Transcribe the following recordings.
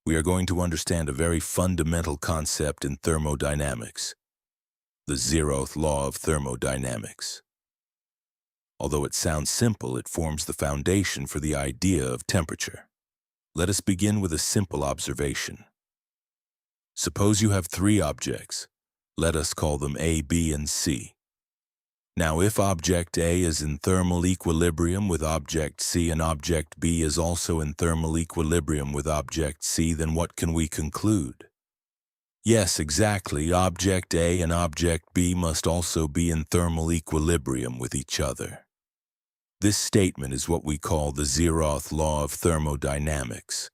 we are going to understand a very fundamental concept in thermodynamics, the Zeroth law of thermodynamics. Although it sounds simple, it forms the foundation for the idea of temperature. Let us begin with a simple observation. Suppose you have three objects. Let us call them A, B, and C. Now, if object A is in thermal equilibrium with object C and object B is also in thermal equilibrium with object C, then what can we conclude? Yes, exactly, object A and object B must also be in thermal equilibrium with each other. This statement is what we call the Zeroth law of thermodynamics.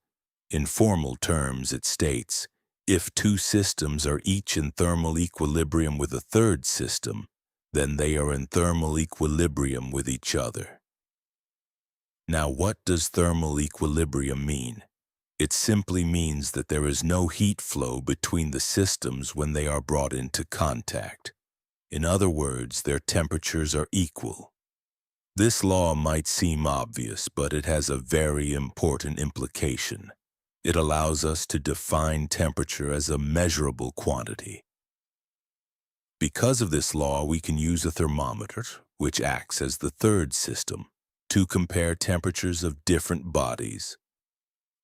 In formal terms, it states, if two systems are each in thermal equilibrium with a third system, then they are in thermal equilibrium with each other. Now, what does thermal equilibrium mean? It simply means that there is no heat flow between the systems when they are brought into contact. In other words, their temperatures are equal. This law might seem obvious, but it has a very important implication. It allows us to define temperature as a measurable quantity. Because of this law, we can use a thermometer, which acts as the third system, to compare temperatures of different bodies.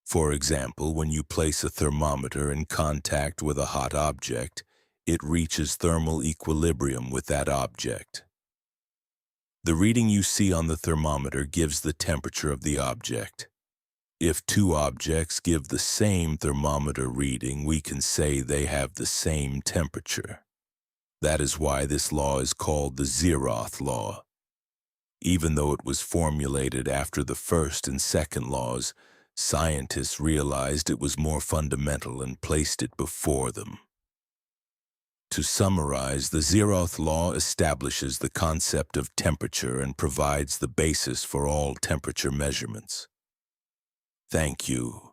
For example, when you place a thermometer in contact with a hot object, it reaches thermal equilibrium with that object. The reading you see on the thermometer gives the temperature of the object. If two objects give the same thermometer reading, we can say they have the same temperature. That is why this law is called the Zeroth law. Even though it was formulated after the first and second laws, scientists realized it was more fundamental and placed it before them. To summarize, the Zeroth law establishes the concept of temperature and provides the basis for all temperature measurements. Thank you.